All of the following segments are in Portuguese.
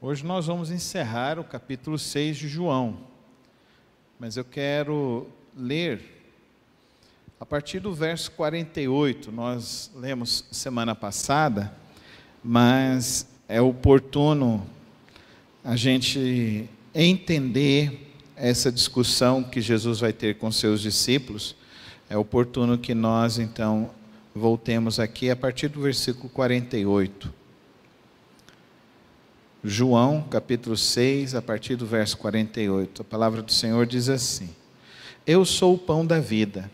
Hoje nós vamos encerrar o capítulo 6 de João, mas eu quero ler a partir do verso 48, nós lemos semana passada, mas é oportuno a gente entender essa discussão que Jesus vai ter com seus discípulos. É oportuno que nós então voltemos aqui a partir do versículo 48. João, capítulo 6, a partir do verso 48. A palavra do Senhor diz assim: Eu sou o pão da vida.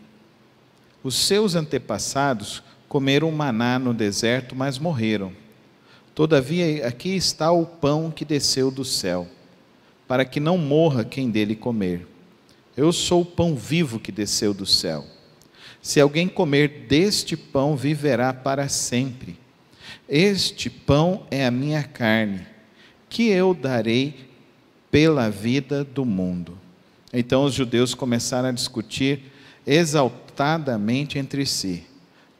Os seus antepassados comeram maná no deserto, mas morreram. Todavia, aqui está o pão que desceu do céu, para que não morra quem dele comer. Eu sou o pão vivo que desceu do céu. Se alguém comer deste pão, viverá para sempre. Este pão é a minha carne, que eu darei pela vida do mundo. Então os judeus começaram a discutir exaltadamente entre si: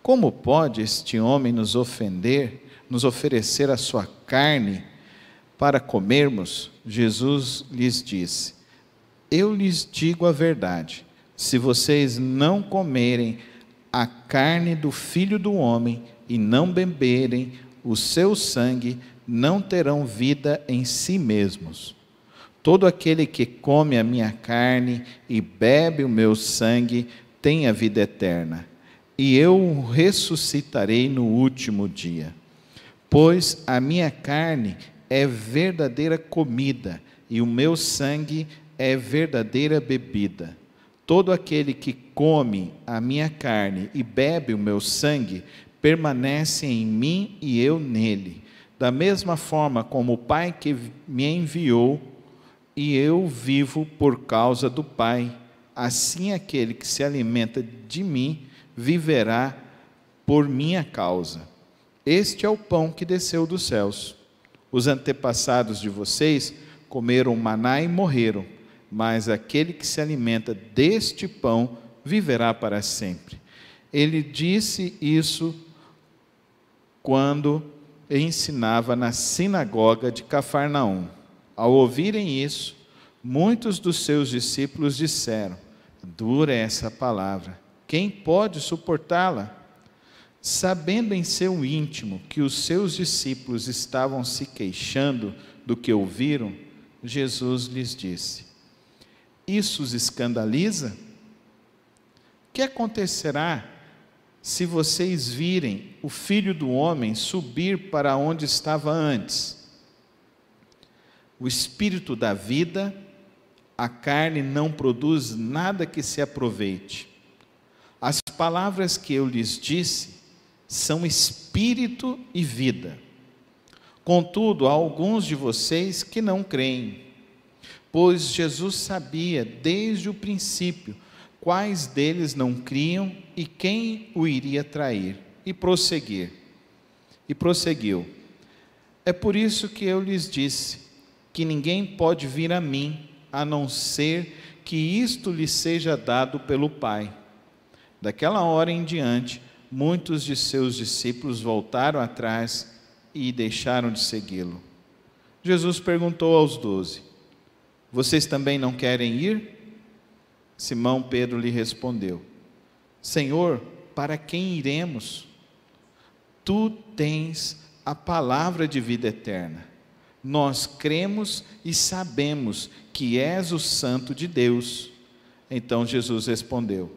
como pode este homem nos oferecer a sua carne para comermos? Jesus lhes disse: eu lhes digo a verdade, se vocês não comerem a carne do Filho do Homem e não beberem o seu sangue, não terão vida em si mesmos. Todo aquele que come a minha carne e bebe o meu sangue tem a vida eterna, e eu o ressuscitarei no último dia. Pois a minha carne é verdadeira comida, e o meu sangue é verdadeira bebida. Todo aquele que come a minha carne e bebe o meu sangue permanece em mim e eu nele. Da mesma forma como o Pai que me enviou, e eu vivo por causa do Pai, assim aquele que se alimenta de mim viverá por minha causa. Este é o pão que desceu dos céus. Os antepassados de vocês comeram maná e morreram, mas aquele que se alimenta deste pão viverá para sempre. Ele disse isso quando ensinava na sinagoga de Cafarnaum. Ao ouvirem isso, muitos dos seus discípulos disseram: dura é essa palavra, quem pode suportá-la? Sabendo em seu íntimo que os seus discípulos estavam se queixando do que ouviram, Jesus lhes disse: isso os escandaliza? O que acontecerá se vocês virem o Filho do Homem subir para onde estava antes? O Espírito da vida, a carne não produz nada que se aproveite. As palavras que eu lhes disse são espírito e vida. Contudo, há alguns de vocês que não creem, pois Jesus sabia desde o princípio quais deles não criam e quem o iria trair. E prosseguiu: é por isso que eu lhes disse que ninguém pode vir a mim, a não ser que isto lhe seja dado pelo Pai. Daquela hora em diante, muitos de seus discípulos voltaram atrás e deixaram de segui-lo. Jesus perguntou aos 12: vocês também não querem ir? Simão Pedro lhe respondeu: Senhor, para quem iremos? Tu tens a palavra de vida eterna. Nós cremos e sabemos que és o Santo de Deus. Então Jesus respondeu: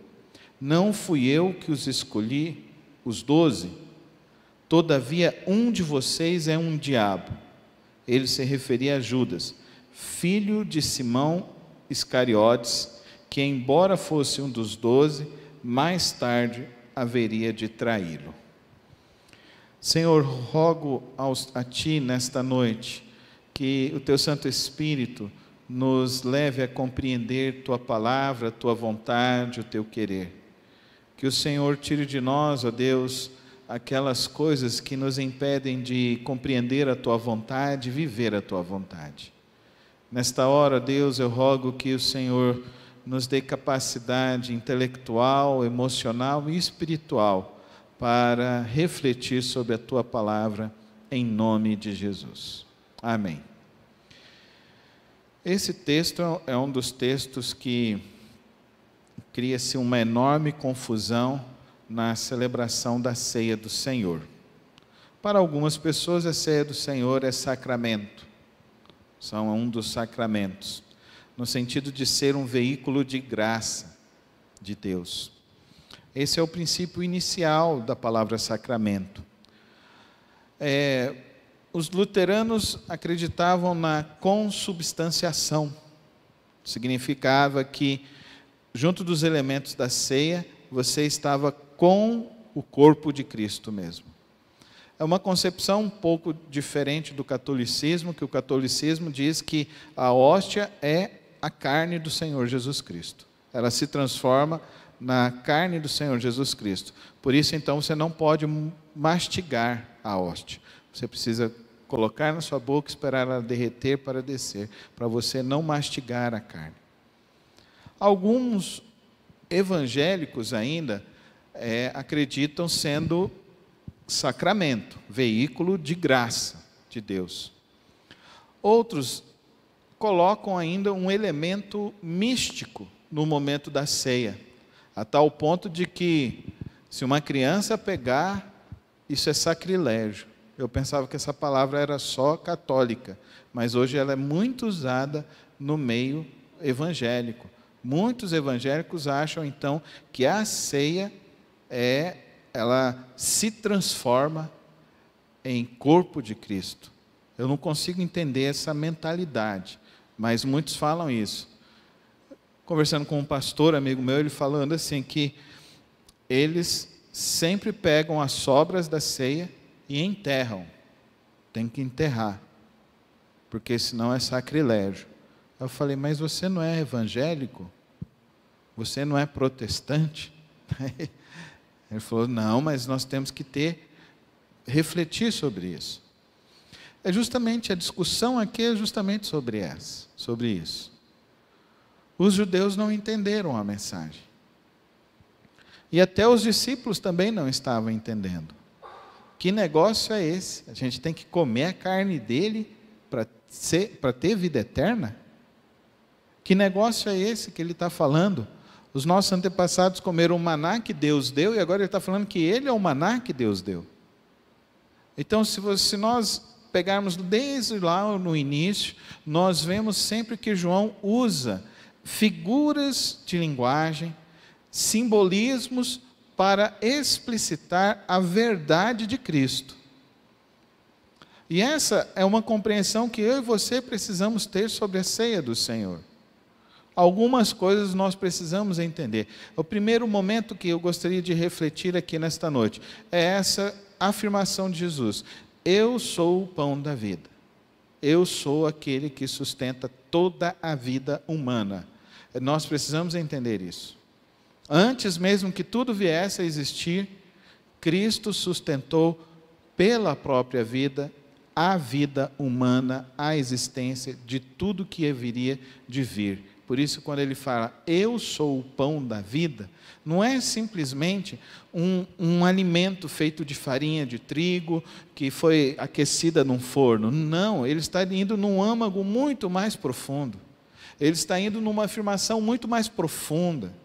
não fui eu que os escolhi, os 12? Todavia um de vocês é um diabo. Ele se referia a Judas, filho de Simão Iscariotes, que embora fosse um dos 12, mais tarde haveria de traí-lo. Senhor, rogo a Ti nesta noite, que o Teu Santo Espírito nos leve a compreender Tua palavra, Tua vontade, o Teu querer. Que o Senhor tire de nós, ó Deus, aquelas coisas que nos impedem de compreender a Tua vontade, viver a Tua vontade. Nesta hora, Deus, eu rogo que o Senhor nos dê capacidade intelectual, emocional e espiritual para refletir sobre a Tua palavra, em nome de Jesus. Amém. Esse texto é um dos textos que cria-se uma enorme confusão na celebração da ceia do Senhor. Para algumas pessoas, a ceia do Senhor é sacramento, são um dos sacramentos, no sentido de ser um veículo de graça de Deus. Esse é o princípio inicial da palavra sacramento. Os luteranos acreditavam na consubstanciação. Significava que, junto dos elementos da ceia, você estava com o corpo de Cristo mesmo. É uma concepção um pouco diferente do catolicismo, que o catolicismo diz que a hóstia é a carne do Senhor Jesus Cristo. Ela se transforma na carne do Senhor Jesus Cristo. Por isso, então, você não pode mastigar a hóstia. Você precisa colocar na sua boca, esperar ela derreter para descer, para você não mastigar a carne. Alguns evangélicos ainda acreditam sendo sacramento, veículo de graça de Deus. Outros colocam ainda um elemento místico no momento da ceia, a tal ponto de que, se uma criança pegar, isso é sacrilégio. Eu pensava que essa palavra era só católica, mas hoje ela é muito usada no meio evangélico. Muitos evangélicos acham, então, que a ceia ela se transforma em corpo de Cristo. Eu não consigo entender essa mentalidade, mas muitos falam isso. Conversando com um pastor, amigo meu, ele falando assim, que eles sempre pegam as sobras da ceia e enterram. Tem que enterrar, porque senão é sacrilégio. Eu falei, mas você não é evangélico? Você não é protestante? Ele falou, não, mas nós temos que refletir sobre isso. A discussão aqui é justamente sobre isso. Os judeus não entenderam a mensagem. E até os discípulos também não estavam entendendo. Que negócio é esse? A gente tem que comer a carne dele para ter vida eterna? Que negócio é esse que ele está falando? Os nossos antepassados comeram o maná que Deus deu, e agora ele está falando que ele é o maná que Deus deu. Então, se nós pegarmos desde lá no início, nós vemos sempre que João usa figuras de linguagem, simbolismos, para explicitar a verdade de Cristo. E essa é uma compreensão que eu e você precisamos ter sobre a ceia do Senhor. Algumas coisas nós precisamos entender. O primeiro momento que eu gostaria de refletir aqui nesta noite é essa afirmação de Jesus: eu sou o pão da vida. Eu sou aquele que sustenta toda a vida humana. Nós precisamos entender isso. Antes mesmo que tudo viesse a existir, Cristo sustentou pela própria vida a vida humana, a existência de tudo que haveria de vir. Por isso, quando ele fala, eu sou o pão da vida, não é simplesmente um alimento feito de farinha de trigo, que foi aquecida num forno. Não, ele está indo num âmago muito mais profundo. Ele está indo numa afirmação muito mais profunda.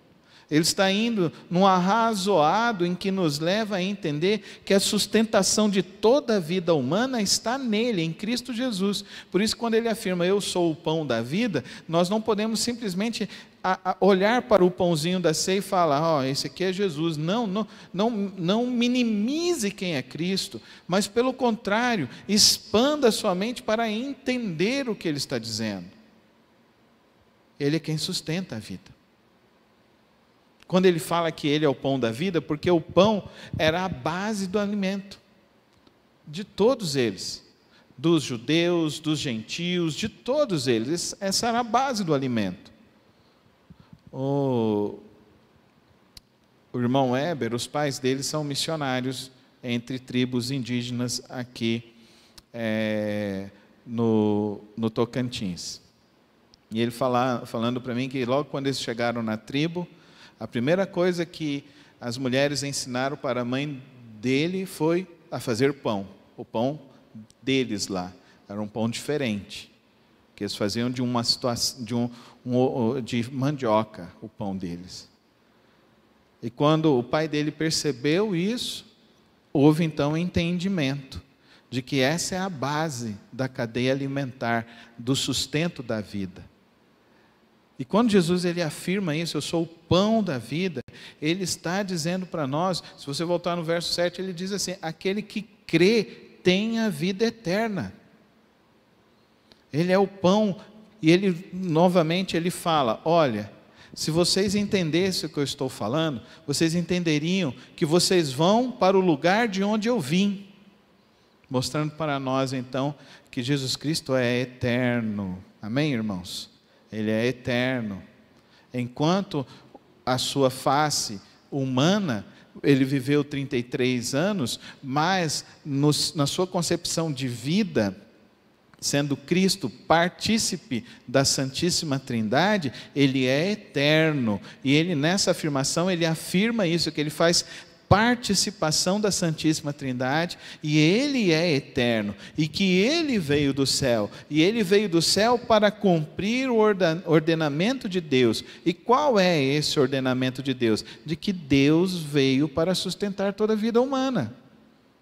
Ele está indo num arrazoado em que nos leva a entender que a sustentação de toda a vida humana está nele, em Cristo Jesus. Por isso, quando ele afirma, eu sou o pão da vida, nós não podemos simplesmente olhar para o pãozinho da ceia e falar, esse aqui é Jesus. Não minimize quem é Cristo, mas pelo contrário, expanda a sua mente para entender o que ele está dizendo. Ele é quem sustenta a vida. Quando ele fala que ele é o pão da vida, porque o pão era a base do alimento, de todos eles, dos judeus, dos gentios, de todos eles, essa era a base do alimento. O irmão Weber, os pais dele são missionários entre tribos indígenas aqui no Tocantins. E ele falando para mim que logo quando eles chegaram na tribo, a primeira coisa que as mulheres ensinaram para a mãe dele foi a fazer pão. O pão deles lá era um pão diferente. que eles faziam de uma situação, de mandioca, o pão deles. E quando o pai dele percebeu isso, houve então entendimento de que essa é a base da cadeia alimentar, do sustento da vida. E quando Jesus ele afirma isso, eu sou o pão da vida, ele está dizendo para nós, se você voltar no verso 7, ele diz assim: aquele que crê tem a vida eterna. Ele é o pão, e ele novamente ele fala: olha, se vocês entendessem o que eu estou falando, vocês entenderiam que vocês vão para o lugar de onde eu vim, mostrando para nós então que Jesus Cristo é eterno. Amém, irmãos? Ele é eterno. Enquanto a sua face humana, ele viveu 33 anos, mas na sua concepção de vida, sendo Cristo partícipe da Santíssima Trindade, ele é eterno. E ele, nessa afirmação, ele afirma isso, que ele faz participação da Santíssima Trindade, e ele é eterno, e que ele veio do céu, e ele veio do céu para cumprir o ordenamento de Deus. E qual é esse ordenamento de Deus? De que Deus veio para sustentar toda a vida humana.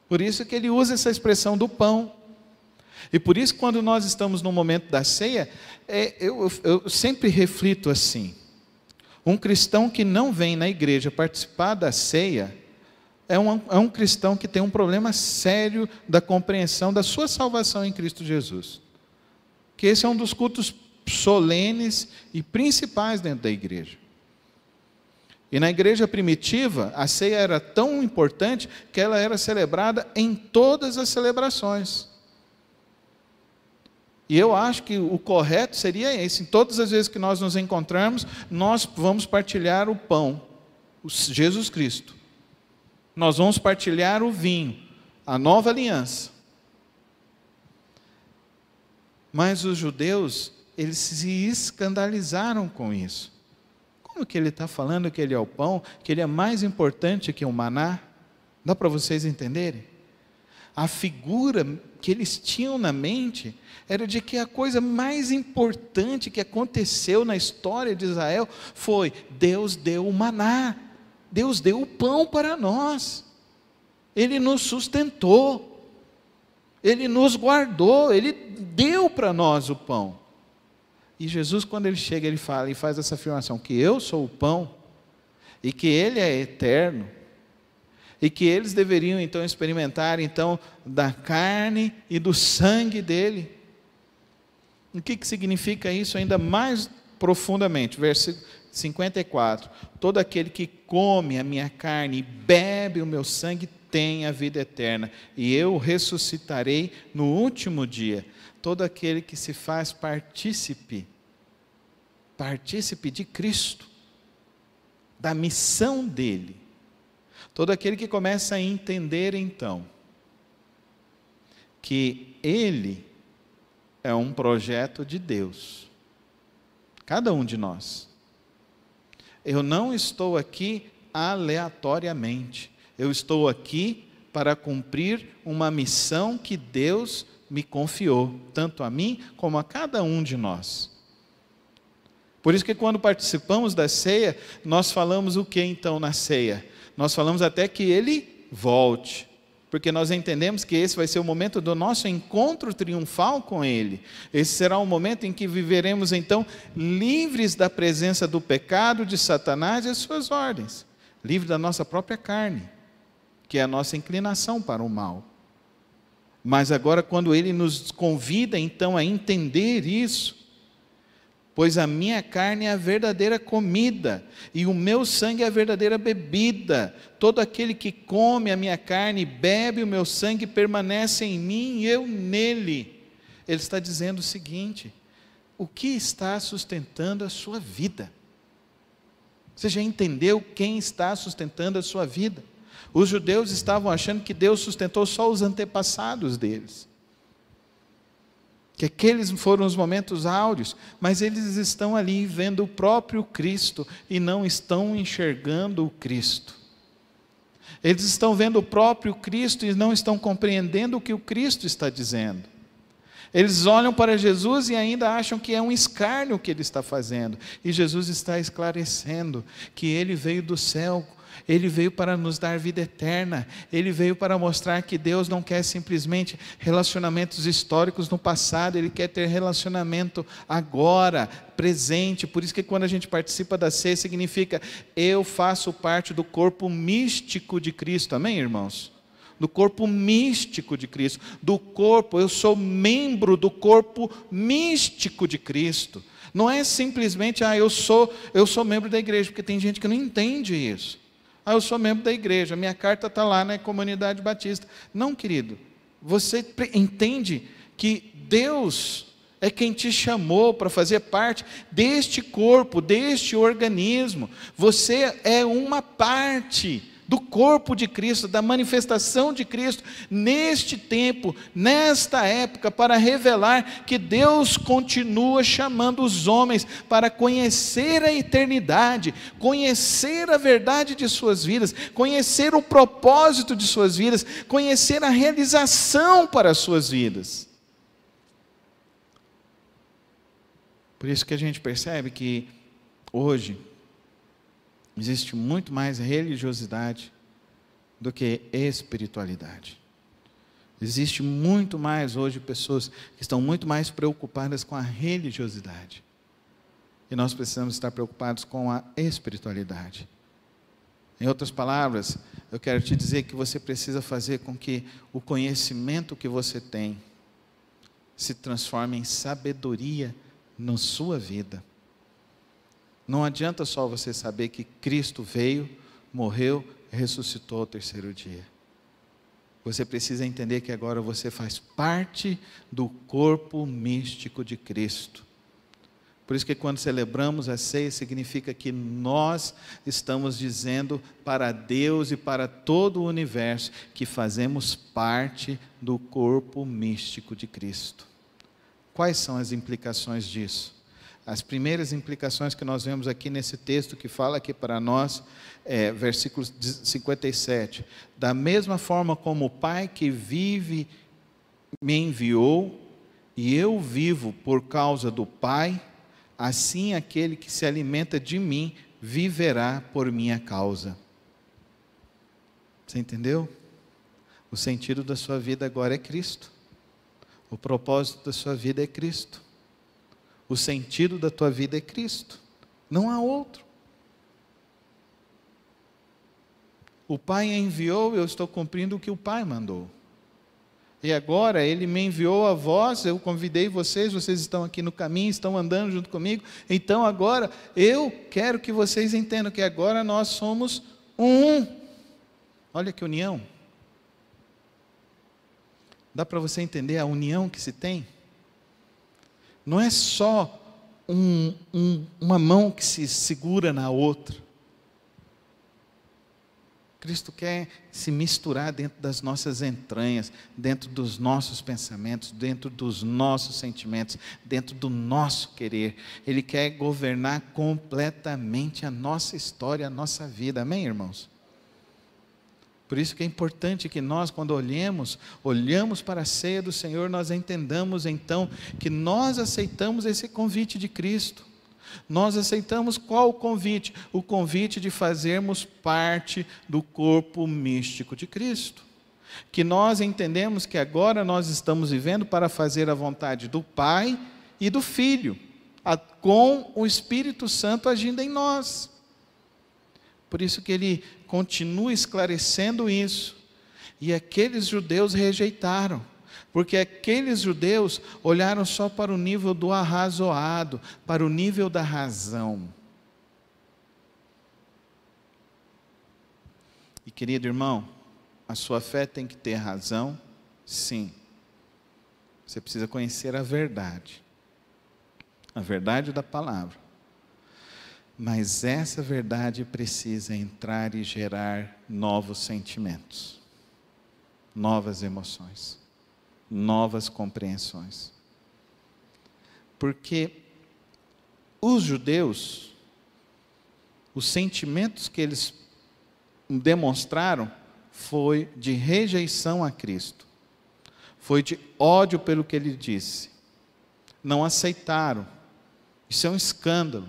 Por isso que ele usa essa expressão do pão. E por isso, quando nós estamos no momento da ceia, eu sempre reflito assim: um cristão que não vem na igreja participar da ceia, é um cristão que tem um problema sério da compreensão da sua salvação em Cristo Jesus. Que esse é um dos cultos solenes e principais dentro da igreja. E na igreja primitiva, a ceia era tão importante que ela era celebrada em todas as celebrações. E eu acho que o correto seria esse: em todas as vezes que nós nos encontrarmos, nós vamos partilhar o pão, Jesus Cristo. Nós vamos partilhar o vinho, a nova aliança. Mas os judeus, eles se escandalizaram com isso. Como que ele está falando que ele é o pão, que ele é mais importante que o maná? Dá para vocês entenderem? A figura que eles tinham na mente era de que a coisa mais importante que aconteceu na história de Israel foi: Deus deu o maná, Deus deu o pão para nós, Ele nos sustentou, Ele nos guardou, Ele deu para nós o pão. E Jesus, quando Ele chega, Ele fala e faz essa afirmação, que eu sou o pão, e que Ele é eterno, e que eles deveriam então experimentar então da carne e do sangue dele. O que significa isso ainda mais profundamente? Versículo 54, todo aquele que come a minha carne e bebe o meu sangue tem a vida eterna, e eu ressuscitarei no último dia. Todo aquele que se faz partícipe de Cristo, da missão dele, todo aquele que começa a entender então, que ele é um projeto de Deus, cada um de nós. Eu não estou aqui aleatoriamente, eu estou aqui para cumprir uma missão que Deus me confiou, tanto a mim como a cada um de nós. Por isso que quando participamos da ceia, nós falamos o que então na ceia? Nós falamos até que Ele volte, porque nós entendemos que esse vai ser o momento do nosso encontro triunfal com Ele. Esse será o momento em que viveremos então livres da presença do pecado, de Satanás e as suas ordens, livres da nossa própria carne, que é a nossa inclinação para o mal. Mas agora, quando Ele nos convida então a entender isso, pois a minha carne é a verdadeira comida, e o meu sangue é a verdadeira bebida. Todo aquele que come a minha carne e bebe o meu sangue permanece em mim e eu nele. Ele está dizendo o seguinte: o que está sustentando a sua vida? Você já entendeu quem está sustentando a sua vida? Os judeus estavam achando que Deus sustentou só os antepassados deles, que aqueles foram os momentos áureos, mas eles estão ali vendo o próprio Cristo e não estão enxergando o Cristo. Eles estão vendo o próprio Cristo e não estão compreendendo o que o Cristo está dizendo. Eles olham para Jesus e ainda acham que é um escárnio o que ele está fazendo. E Jesus está esclarecendo que ele veio do céu, ele veio para nos dar vida eterna, ele veio para mostrar que Deus não quer simplesmente relacionamentos históricos no passado, ele quer ter relacionamento agora, presente. Por isso que quando a gente participa da ceia, significa: eu faço parte do corpo místico de Cristo, amém, irmãos? Do corpo místico de Cristo, do corpo, eu sou membro do corpo místico de Cristo. Não é simplesmente, eu sou membro da igreja, porque tem gente que não entende isso. Eu sou membro da igreja, minha carta está lá na comunidade batista. Não, querido, você entende que Deus é quem te chamou para fazer parte deste corpo, deste organismo. Você é uma parte do corpo de Cristo, da manifestação de Cristo, neste tempo, nesta época, para revelar que Deus continua chamando os homens para conhecer a eternidade, conhecer a verdade de suas vidas, conhecer o propósito de suas vidas, conhecer a realização para as suas vidas. Por isso que a gente percebe que hoje existe muito mais religiosidade do que espiritualidade. Existe muito mais hoje pessoas que estão muito mais preocupadas com a religiosidade. E nós precisamos estar preocupados com a espiritualidade. Em outras palavras, eu quero te dizer que você precisa fazer com que o conhecimento que você tem se transforme em sabedoria na sua vida. Não adianta só você saber que Cristo veio, morreu e ressuscitou ao terceiro dia. Você precisa entender que agora você faz parte do corpo místico de Cristo. Por isso que quando celebramos a ceia, significa que nós estamos dizendo para Deus e para todo o universo que fazemos parte do corpo místico de Cristo. Quais são as implicações disso? As primeiras implicações que nós vemos aqui nesse texto que fala aqui para nós, versículo 57. Da mesma forma como o Pai que vive me enviou, e eu vivo por causa do Pai, assim aquele que se alimenta de mim viverá por minha causa. Você entendeu? O sentido da sua vida agora é Cristo. O propósito da sua vida é Cristo. O sentido da tua vida é Cristo, não há outro. O Pai enviou, eu estou cumprindo o que o Pai mandou. E agora Ele me enviou a vós, eu convidei vocês, vocês estão aqui no caminho, estão andando junto comigo. Então agora eu quero que vocês entendam que agora nós somos um. Olha que união. Dá para você entender a união que se tem? Não é só uma mão que se segura na outra. Cristo quer se misturar dentro das nossas entranhas, dentro dos nossos pensamentos, dentro dos nossos sentimentos, dentro do nosso querer. Ele quer governar completamente a nossa história, a nossa vida. Amém, irmãos? Por isso que é importante que nós, quando olhamos para a ceia do Senhor, nós entendamos então que nós aceitamos esse convite de Cristo. Nós aceitamos qual o convite? O convite de fazermos parte do corpo místico de Cristo. Que nós entendemos que agora nós estamos vivendo para fazer a vontade do Pai e do Filho, com o Espírito Santo agindo em nós. Por isso que ele continua esclarecendo isso. E aqueles judeus rejeitaram, porque aqueles judeus olharam só para o nível do arrazoado, para o nível da razão. E querido irmão, a sua fé tem que ter razão, sim. Você precisa conhecer a verdade da palavra. Mas essa verdade precisa entrar e gerar novos sentimentos, novas emoções, novas compreensões. Porque os judeus, os sentimentos que eles demonstraram foi de rejeição a Cristo. foi de ódio pelo que ele disse. Não aceitaram. Isso é um escândalo.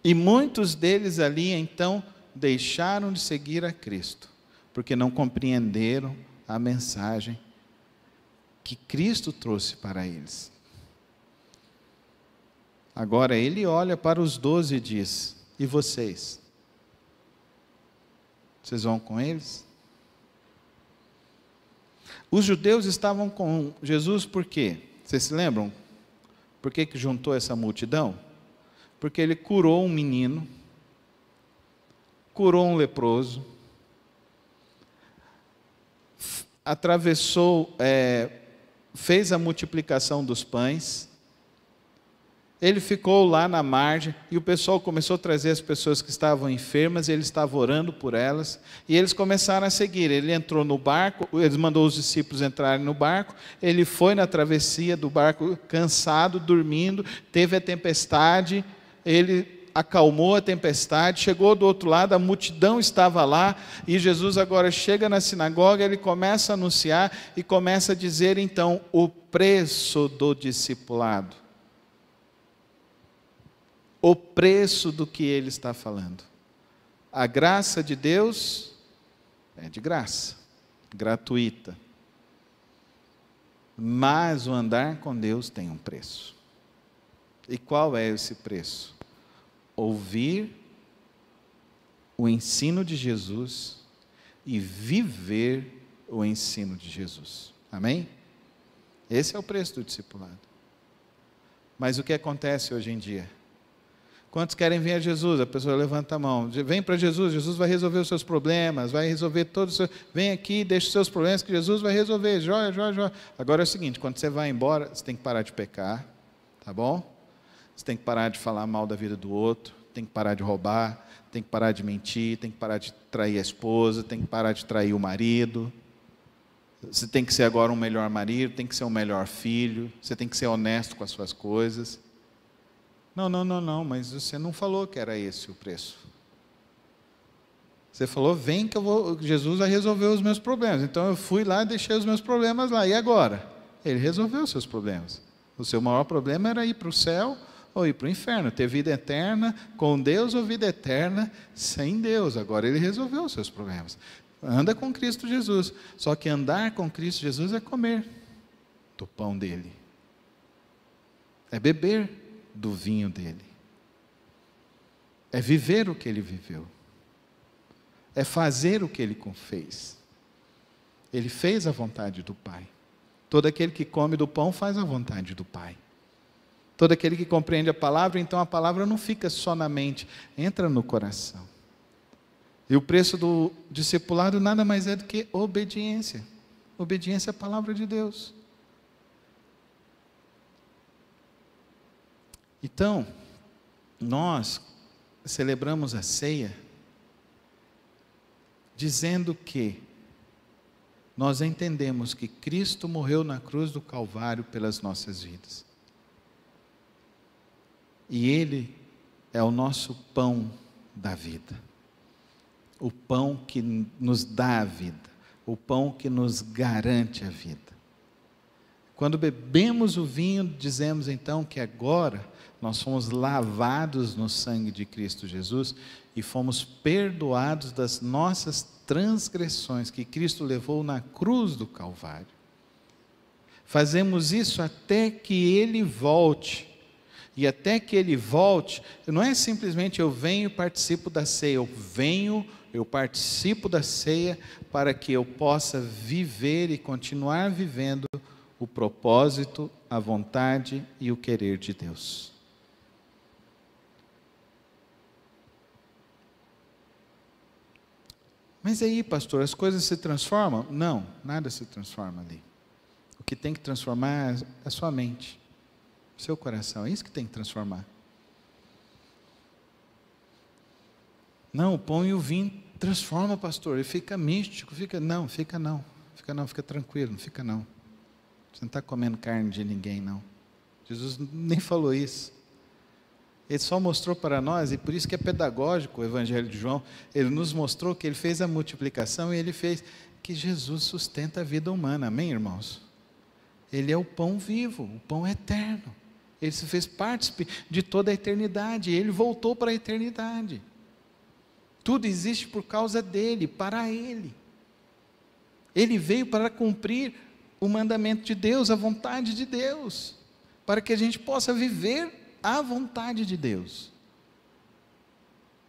E muitos deles ali, então, deixaram de seguir a Cristo, porque não compreenderam a mensagem que Cristo trouxe para eles. Agora ele olha para os 12 e diz: e vocês? Vocês vão com eles? Os judeus estavam com Jesus por quê? Vocês se lembram? Por que juntou essa multidão? Porque ele curou um menino, curou um leproso, atravessou, fez a multiplicação dos pães. Ele ficou lá na margem e o pessoal começou a trazer as pessoas que estavam enfermas, e ele estava orando por elas, e eles começaram a seguir. Ele entrou no barco, ele mandou os discípulos entrarem no barco, ele foi na travessia do barco cansado, dormindo, teve a tempestade, ele acalmou a tempestade, chegou do outro lado, a multidão estava lá, e Jesus agora chega na sinagoga, ele começa a anunciar e começa a dizer então o preço do discipulado. O preço do que ele está falando. A graça de Deus é de graça, gratuita. Mas o andar com Deus tem um preço. E qual é esse preço? Ouvir o ensino de Jesus e viver o ensino de Jesus. Amém? Esse é o preço do discipulado. Mas o que acontece hoje em dia? Quantos querem vir a Jesus? A pessoa levanta a mão. Vem para Jesus, Jesus vai resolver os seus problemas, vai resolver todos os seus... Vem aqui, deixa os seus problemas que Jesus vai resolver. Joia, joia, joia. Agora é o seguinte, quando você vai embora, você tem que parar de pecar, tá bom? Você tem que parar de falar mal da vida do outro, tem que parar de roubar, tem que parar de mentir, tem que parar de trair a esposa, tem que parar de trair o marido. Você tem que ser agora um melhor marido, tem que ser um melhor filho, você tem que ser honesto com as suas coisas. Não, mas você não falou que era esse o preço. Você falou, vem que Jesus vai resolver os meus problemas. Então eu fui lá e deixei os meus problemas lá. E agora? Ele resolveu os seus problemas. O seu maior problema era ir para o céu ou ir para o inferno. Ter vida eterna com Deus ou vida eterna sem Deus. Agora ele resolveu os seus problemas. Anda com Cristo Jesus. Só que andar com Cristo Jesus é comer do pão dele. É beber do vinho dele. É viver o que ele viveu. É fazer o que ele fez. Ele fez a vontade do Pai. Todo aquele que come do pão faz a vontade do Pai. Todo aquele que compreende a palavra, então a palavra não fica só na mente, entra no coração. E o preço do discipulado nada mais é do que obediência. Obediência à palavra de Deus. Então, nós celebramos a ceia dizendo que nós entendemos que Cristo morreu na cruz do Calvário pelas nossas vidas. E Ele é o nosso pão da vida. O pão que nos dá a vida. O pão que nos garante a vida. Quando bebemos o vinho, dizemos então que agora nós fomos lavados no sangue de Cristo Jesus e fomos perdoados das nossas transgressões que Cristo levou na cruz do Calvário. Fazemos isso até que Ele volte. E até que Ele volte, não é simplesmente eu venho e participo da ceia, eu participo da ceia para que eu possa viver e continuar vivendo o propósito, a vontade e o querer de Deus. Mas aí, pastor, as coisas se transformam? Não, nada se transforma ali. O que tem que transformar é a sua mente, o seu coração, é isso que tem que transformar. Não, o pão e o vinho transforma, pastor, ele fica místico, fica tranquilo, não fica não. Você não está comendo carne de ninguém, não. Jesus nem falou isso. Ele só mostrou para nós, e por isso que é pedagógico o Evangelho de João, ele nos mostrou que ele fez a multiplicação e ele fez que Jesus sustenta a vida humana, amém, irmãos? Ele é o pão vivo, o pão eterno. Ele se fez parte de toda a eternidade, ele voltou para a eternidade. Tudo existe por causa dele, para ele. Ele veio para cumprir o mandamento de Deus, a vontade de Deus, para que a gente possa viver a vontade de Deus.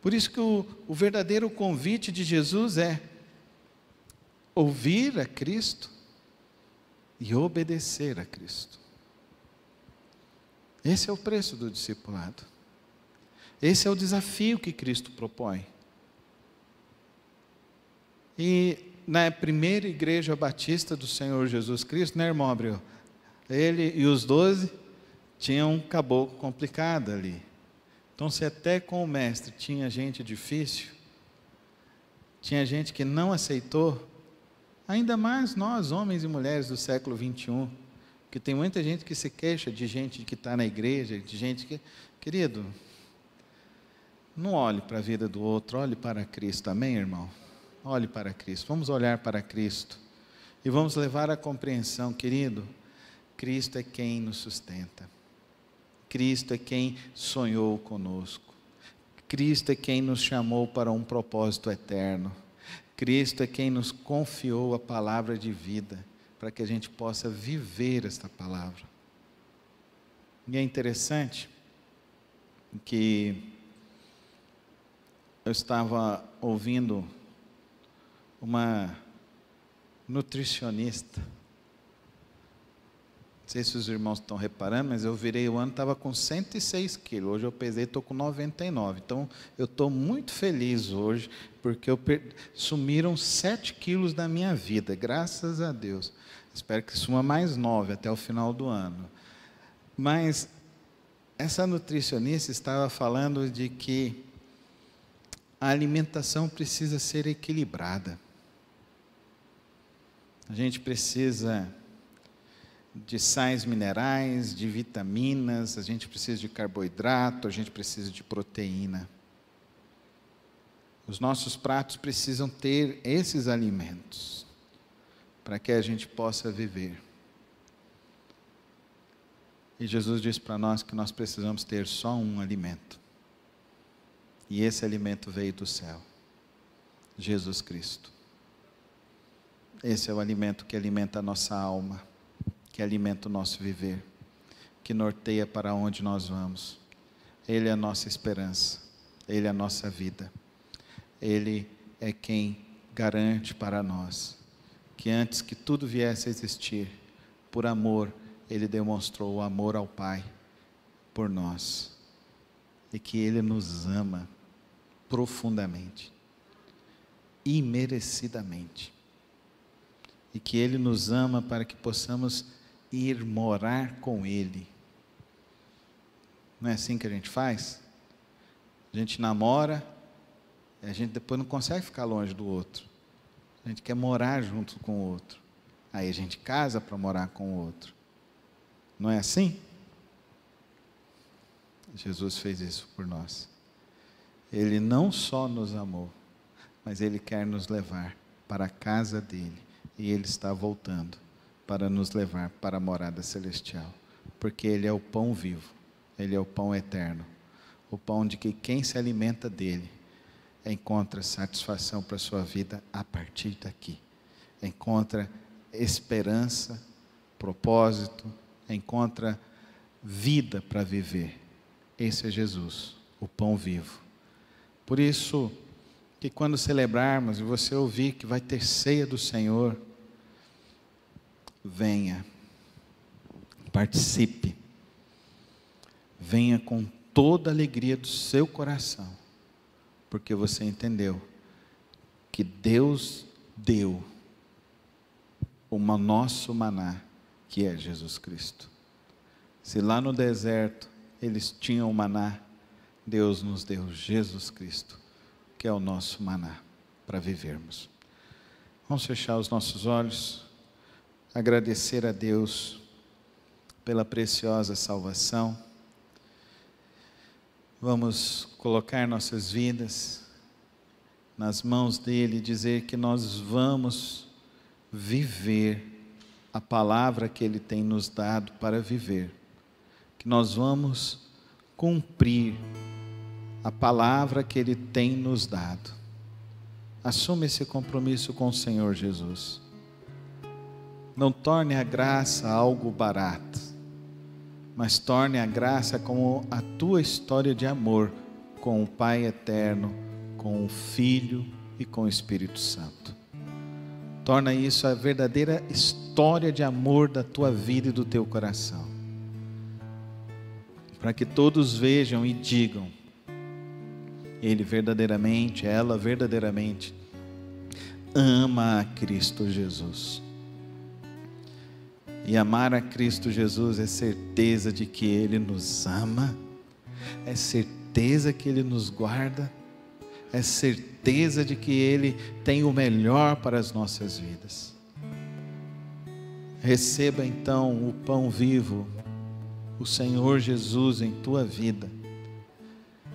Por isso que o verdadeiro convite de Jesus é ouvir a Cristo e obedecer a Cristo. Esse é o preço do discipulado. Esse é o desafio que Cristo propõe. E na primeira igreja batista do Senhor Jesus Cristo, né, irmão Abreu? Ele e os 12 tinham um caboclo complicado ali. Então, se até com o mestre tinha gente difícil, tinha gente que não aceitou, ainda mais nós, homens e mulheres do século 21, que tem muita gente que se queixa de gente que está na igreja, de gente que... Querido, não olhe para a vida do outro, olhe para Cristo, amém, irmão? Olhe para Cristo, vamos olhar para Cristo, e vamos levar a compreensão, querido, Cristo é quem nos sustenta, Cristo é quem sonhou conosco, Cristo é quem nos chamou para um propósito eterno, Cristo é quem nos confiou a palavra de vida, para que a gente possa viver esta palavra. E é interessante que eu estava ouvindo uma nutricionista, não sei se os irmãos estão reparando, mas eu virei o ano, estava com 106 quilos, hoje eu pesei, estou com 99, então eu estou muito feliz hoje, porque sumiram 7 quilos da minha vida, graças a Deus, espero que suma mais 9 até o final do ano. Mas essa nutricionista estava falando de que a alimentação precisa ser equilibrada, a gente precisa de sais minerais, de vitaminas, a gente precisa de carboidrato, a gente precisa de proteína. Os nossos pratos precisam ter esses alimentos, para que a gente possa viver. E Jesus diz para nós que nós precisamos ter só um alimento. E esse alimento veio do céu, Jesus Cristo. Esse é o alimento que alimenta a nossa alma, que alimenta o nosso viver, que norteia para onde nós vamos. Ele é a nossa esperança, Ele é a nossa vida. Ele é quem garante para nós que antes que tudo viesse a existir, por amor, Ele demonstrou o amor ao Pai por nós. E que Ele nos ama profundamente, imerecidamente. E que Ele nos ama para que possamos ir morar com Ele. Não é assim que a gente faz? A gente namora, e a gente depois não consegue ficar longe do outro. A gente quer morar junto com o outro. Aí a gente casa para morar com o outro. Não é assim? Jesus fez isso por nós. Ele não só nos amou, mas Ele quer nos levar para a casa dEle. E Ele está voltando para nos levar para a morada celestial. Porque Ele é o pão vivo, Ele é o pão eterno. O pão de que quem se alimenta dEle encontra satisfação para a sua vida a partir daqui. Encontra esperança, propósito, encontra vida para viver. Esse é Jesus, o pão vivo. Por isso, que quando celebrarmos e você ouvir que vai ter ceia do Senhor, venha, participe, venha com toda a alegria do seu coração, porque você entendeu que Deus deu o nosso maná, que é Jesus Cristo. Se lá no deserto eles tinham o maná, Deus nos deu Jesus Cristo, que é o nosso maná para vivermos. Vamos fechar os nossos olhos, agradecer a Deus pela preciosa salvação. Vamos colocar nossas vidas nas mãos dEle e dizer que nós vamos viver a palavra que Ele tem nos dado para viver, que nós vamos cumprir a palavra que Ele tem nos dado. Assuma esse compromisso com o Senhor Jesus. Não torne a graça algo barato, mas torne a graça como a tua história de amor com o Pai eterno, com o Filho e com o Espírito Santo. Torna isso a verdadeira história de amor da tua vida e do teu coração, para que todos vejam e digam: ele verdadeiramente, ela verdadeiramente ama a Cristo Jesus. E amar a Cristo Jesus é certeza de que Ele nos ama, é certeza que Ele nos guarda, é certeza de que Ele tem o melhor para as nossas vidas. Receba então o pão vivo, o Senhor Jesus em tua vida,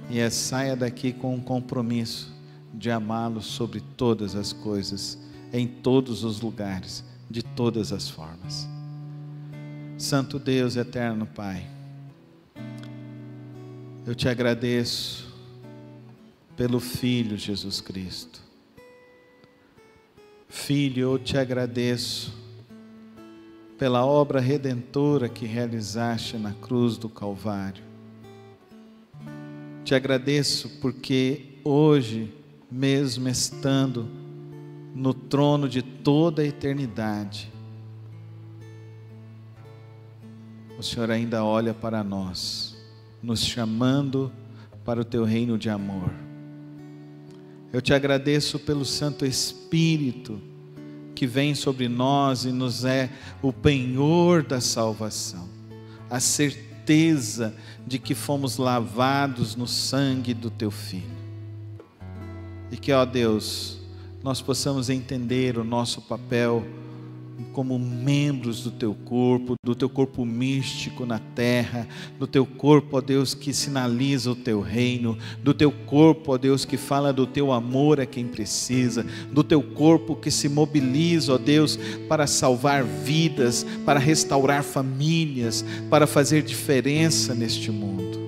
e saia daqui com um compromisso de amá-lo sobre todas as coisas, em todos os lugares, de todas as formas. Santo Deus, eterno Pai, eu te agradeço pelo Filho Jesus Cristo. Filho, eu te agradeço pela obra redentora que realizaste na cruz do Calvário. Te agradeço porque hoje, mesmo estando no trono de toda a eternidade, o Senhor ainda olha para nós, nos chamando para o teu reino de amor. Eu te agradeço pelo Santo Espírito que vem sobre nós e nos é o penhor da salvação, a certeza de que fomos lavados no sangue do teu Filho. E que, ó Deus, nós possamos entender o nosso papel como membros do teu corpo místico na terra, do teu corpo, ó Deus, que sinaliza o teu reino, do teu corpo, ó Deus, que fala do teu amor a quem precisa, do teu corpo que se mobiliza, ó Deus, para salvar vidas, para restaurar famílias, para fazer diferença neste mundo.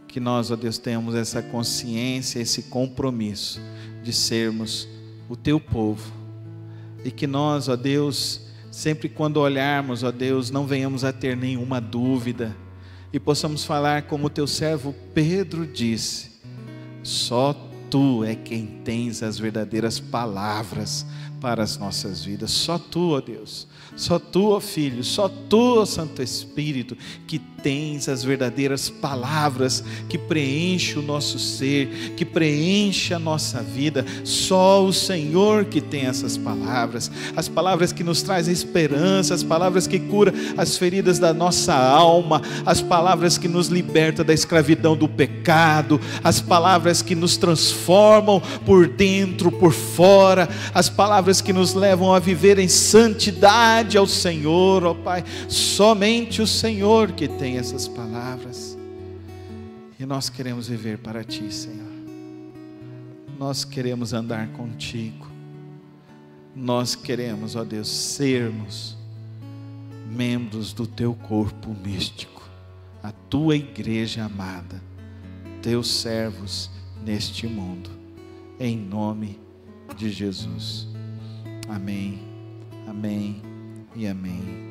Que nós, ó Deus, tenhamos essa consciência, esse compromisso de sermos o teu povo. E que nós, ó Deus, sempre quando olharmos, ó Deus, não venhamos a ter nenhuma dúvida e possamos falar como o teu servo Pedro disse: só tu é quem tens as verdadeiras palavras para as nossas vidas. Só tu, ó Deus, só tu, ó Filho, só tu, ó Santo Espírito, que tens as verdadeiras palavras que preenche o nosso ser, que preenche a nossa vida. Só o Senhor que tem essas palavras, as palavras que nos trazem esperança, as palavras que curam as feridas da nossa alma, as palavras que nos libertam da escravidão do pecado, as palavras que nos transformam por dentro, por fora, as palavras que nos levam a viver em santidade ao Senhor, ó Pai. Somente o Senhor que tem essas palavras, e nós queremos viver para Ti, Senhor. Nós queremos andar contigo, nós queremos, ó Deus, sermos membros do Teu corpo místico, a Tua igreja amada, Teus servos neste mundo, em nome de Jesus. Amém, amém e amém.